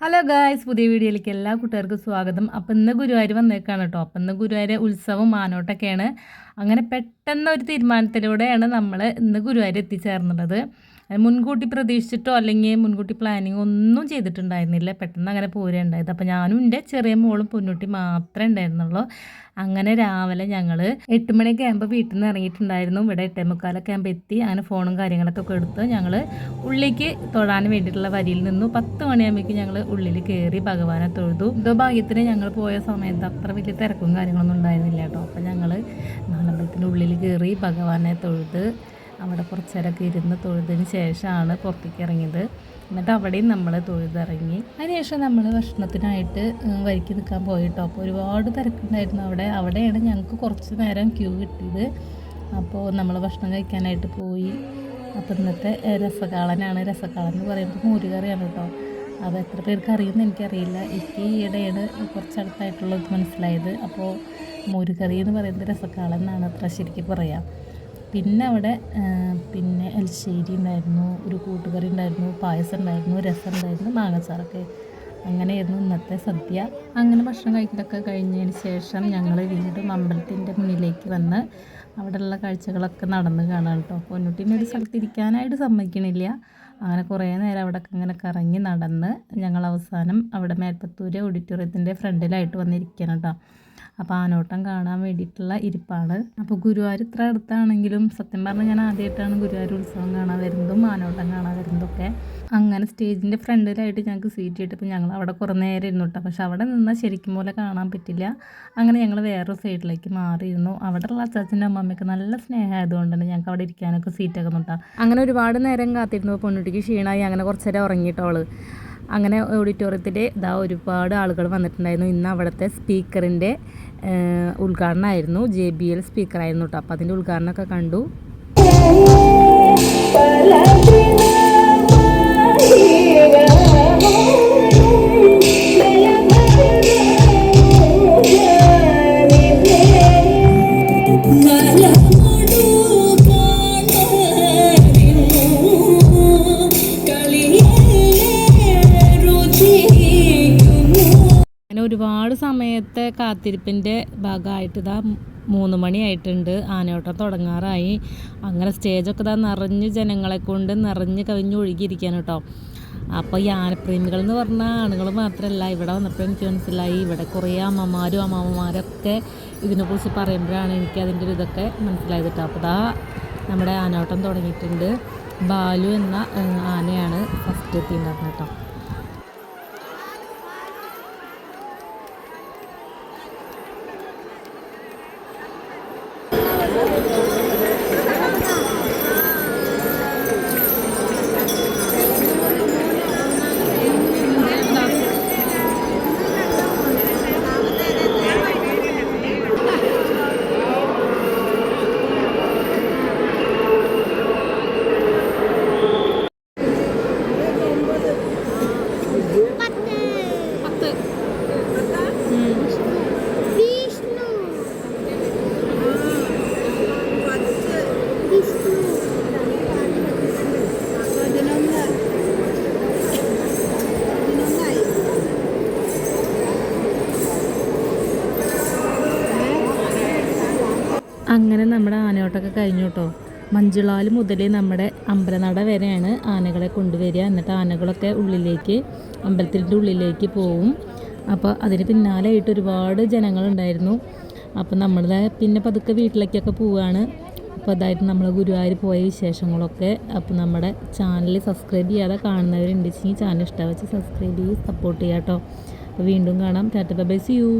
Hello guys, പുതിയ വീഡിയോയിലേക്ക് എല്ലാ കൂട്ടുകാർക്കും സ്വാഗതം. അപ്പം ഇന്ന് ഗുരുവായൂർ വന്നേക്കാണ് കേട്ടോ. അപ്പം ഇന്ന് ഗുരുവായൂർ ഉത്സവം മാനോട്ടൊക്കെയാണ്. അങ്ങനെ പെട്ടെന്ന് ഒരു തീരുമാനത്തിലൂടെയാണ് നമ്മൾ ഇന്ന് ഗുരുവായൂർ എത്തിച്ചേർന്നത്. മുൻകൂട്ടി പ്രതീക്ഷിച്ചിട്ടോ അല്ലെങ്കിൽ മുൻകൂട്ടി പ്ലാനിങ് ഒന്നും ചെയ്തിട്ടുണ്ടായിരുന്നില്ല. പെട്ടെന്ന് അങ്ങനെ പോരുകയുണ്ടായത്. അപ്പോൾ ഞാനും എൻ്റെ ചെറിയ മോളും പൊന്നൂട്ടി മാത്രമേ ഉണ്ടായിരുന്നുള്ളൂ. അങ്ങനെ രാവിലെ ഞങ്ങൾ 8 മണിയൊക്കെ ആകുമ്പോൾ വീട്ടിൽ നിന്ന് ഇറങ്ങിയിട്ടുണ്ടായിരുന്നു. ഇവിടെ 8:45 ആകുമ്പോൾ എത്തി. അങ്ങനെ ഫോണും കാര്യങ്ങളൊക്കെ എടുത്ത് ഞങ്ങൾ ഉള്ളിലേക്ക് തൊഴാൻ വേണ്ടിയിട്ടുള്ള വരിയിൽ നിന്നു. 10 മണിയാകുമ്പോഴേക്കും ഞങ്ങൾ ഉള്ളിൽ കയറി ഭഗവാനെ തൊഴുതു. ഇതോ ഭാഗ്യത്തിന് ഞങ്ങൾ പോയ സമയത്ത് അത്ര വലിയ തിരക്കും കാര്യങ്ങളൊന്നും ഉണ്ടായിരുന്നില്ല കേട്ടോ. അപ്പോൾ ഞങ്ങൾ നാലമ്പലത്തിൻ്റെ ഉള്ളിൽ കയറി ഭഗവാനെ തൊഴുത് അവിടെ കുറച്ച് നേരമൊക്കെ ഇരുന്ന് തൊഴുതിന് ശേഷമാണ് പുറത്തേക്ക് ഇറങ്ങിയത്. എന്നിട്ട് അവിടെയും നമ്മൾ തൊഴുതിറങ്ങി. അതിനുശേഷം നമ്മൾ ഭക്ഷണത്തിനായിട്ട് വരിക്ക് നിൽക്കാൻ പോയിട്ടോ. അപ്പോൾ ഒരുപാട് തിരക്കുണ്ടായിരുന്നു അവിടെയാണ് ഞങ്ങൾക്ക് കുറച്ച് നേരം ക്യൂ കിട്ടിയത്. അപ്പോൾ നമ്മൾ ഭക്ഷണം കഴിക്കാനായിട്ട് പോയി. അപ്പോൾ ഇന്നത്തെ രസക്കാളനാണ്. രസക്കാളൻ എന്ന് പറയുമ്പോൾ മോരുകറിയാണ് കേട്ടോ. അത് എത്ര പേർക്ക് അറിയുമെന്ന് എനിക്കറിയില്ല. എനിക്ക് ഈയിടെയാണ് കുറച്ചടുത്തായിട്ടുള്ളത് മനസ്സിലായത്. അപ്പോൾ മോരുകറി എന്ന് പറയുന്നത് രസക്കാളൻ എന്നാണ് അത്ര ശരിക്കും പറയാം. പിന്നെ അവിടെ എലിശ്ശേരി ഉണ്ടായിരുന്നു, ഒരു കൂട്ടുകറി ഉണ്ടായിരുന്നു, പായസം ഉണ്ടായിരുന്നു, രസം ഉണ്ടായിരുന്നു, മാങ്ങച്ചാറൊക്കെ. അങ്ങനെയായിരുന്നു ഇന്നത്തെ സദ്യ. അങ്ങനെ ഭക്ഷണം കഴിക്കലൊക്കെ കഴിഞ്ഞതിന് ശേഷം ഞങ്ങൾ വീണ്ടും അമ്പലത്തിൻ്റെ മുന്നിലേക്ക് വന്ന് അവിടെയുള്ള കാഴ്ചകളൊക്കെ നടന്ന് കാണാൻ കേട്ടോ. പൊന്നൂട്ടിനെ ഒരു സ്ഥലത്ത് ഇരിക്കാനായിട്ട് സമ്മതിക്കണില്ല. അങ്ങനെ കുറേ നേരം അവിടെ ഇങ്ങനെ കറങ്ങി നടന്ന് ഞങ്ങൾ അവസാനം അവിടെ മേൽപ്പത്തൂർ ഓഡിറ്റോറിയത്തിൻ്റെ ഫ്രണ്ടിലായിട്ട് വന്നിരിക്കണം കേട്ടോ. അപ്പോൾ ആനോട്ടം കാണാൻ വേണ്ടിയിട്ടുള്ള ഇരിപ്പാണ്. അപ്പോൾ ഗുരുവായൂർ ഇത്ര അടുത്താണെങ്കിലും സത്യം പറഞ്ഞാൽ ഞാൻ ആദ്യമായിട്ടാണ് ഗുരുവായൂർ ഉത്സവം കാണാൻ വരുന്നതും ആനോട്ടം കാണാൻ വരുന്നതൊക്കെ. അങ്ങനെ സ്റ്റേജിൻ്റെ ഫ്രണ്ടിലായിട്ട് ഞങ്ങൾക്ക് സീറ്റ് കിട്ടിയപ്പോൾ ഞങ്ങൾ അവിടെ കുറേ നേരം ഇരുന്നു കേട്ടോ. പക്ഷെ അവിടെ നിന്നാൽ ശരിക്കും പോലെ കാണാൻ പറ്റില്ല. അങ്ങനെ ഞങ്ങൾ വേറൊരു സൈഡിലേക്ക് മാറിയിരുന്നു. അവിടെയുള്ള അച്ചാച്ചൻ്റെ അമ്മമ്മയൊക്കെ നല്ല സ്നേഹമായതുകൊണ്ട് തന്നെ ഞങ്ങൾക്ക് അവിടെ ഇരിക്കാനൊക്കെ സീറ്റൊക്കെ നോട്ടാം. അങ്ങനെ ഒരുപാട് നേരം കാത്തിരുന്നു. പൊന്നൂട്ടിക്ക് ക്ഷീണമായി. അങ്ങനെ കുറച്ച് നേരം ഉറങ്ങിയിട്ടോള്. അങ്ങനെ ഓഡിറ്റോറിയത്തിൽ ഒരുപാട് ആളുകൾ വന്നിട്ടുണ്ടായിരുന്നു. ഇന്ന് അവിടുത്തെ സ്പീക്കറിൻ്റെ ഉദ്ഘാടനമായിരുന്നു. JBL സ്പീക്കറായിരുന്നു കേട്ടോ. അപ്പോൾ അതിൻ്റെ ഉദ്ഘാടനമൊക്കെ കണ്ടു. ഒരുപാട് സമയത്തെ കാത്തിരിപ്പിൻ്റെ ഭാഗമായിട്ട് ഇതാ 3 മണിയായിട്ടുണ്ട്. ആനയോട്ടം തുടങ്ങാറായി. അങ്ങനെ സ്റ്റേജൊക്കെ ഇതാ നിറഞ്ഞ് ജനങ്ങളെ കൊണ്ട് നിറഞ്ഞ് കവിഞ്ഞൊഴുകിയിരിക്കുകയാണ് കേട്ടോ. അപ്പോൾ ഈ ആനപ്രേമികൾ എന്ന് പറഞ്ഞാൽ ആണുങ്ങൾ മാത്രമല്ല. ഇവിടെ വന്നപ്പോൾ എനിക്ക് മനസ്സിലായി ഇവിടെ കുറേ അമ്മമാരും അമ്മമാരൊക്കെ ഇതിനെക്കുറിച്ച് പറയുമ്പോഴാണ് എനിക്ക് അതിൻ്റെ ഒരു ഇതൊക്കെ മനസ്സിലായത് കേട്ടോ. അപ്പോൾ ഇതാ നമ്മുടെ ആനയോട്ടം തുടങ്ങിയിട്ടുണ്ട്. ബാലു എന്ന ആനയാണ് ഫസ്റ്റ് എത്തിയിട്ടുണ്ടായിരുന്നത് കേട്ടോ. അങ്ങനെ നമ്മുടെ ആനയോട്ടമൊക്കെ കഴിഞ്ഞു കേട്ടോ. മഞ്ചുളാൽ മുതൽ നമ്മുടെ അമ്പലനട വരെയാണ് ആനകളെ കൊണ്ടുവരിക. എന്നിട്ട് ആനകളൊക്കെ അമ്പലത്തിൻ്റെ ഉള്ളിലേക്ക് പോവും. അപ്പോൾ അതിന് പിന്നാലെയായിട്ട് ഒരുപാട് ജനങ്ങളുണ്ടായിരുന്നു. അപ്പോൾ നമ്മളുടെ പിന്നെ പതുക്കെ വീട്ടിലേക്കൊക്കെ പോവുകയാണ്. അപ്പോൾ അതായിട്ട് നമ്മൾ ഗുരുവായൂർ പോയ വിശേഷങ്ങളൊക്കെ. അപ്പോൾ നമ്മുടെ ചാനൽ സബ്സ്ക്രൈബ് ചെയ്യാതെ കാണുന്നവരുണ്ടെങ്കിൽ ചാനൽ ഇഷ്ടം വെച്ച് സബ്സ്ക്രൈബ് ചെയ്ത് സപ്പോർട്ട് ചെയ്യാം കേട്ടോ. അപ്പോൾ വീണ്ടും കാണാം. Ta-ta bye bye, see U.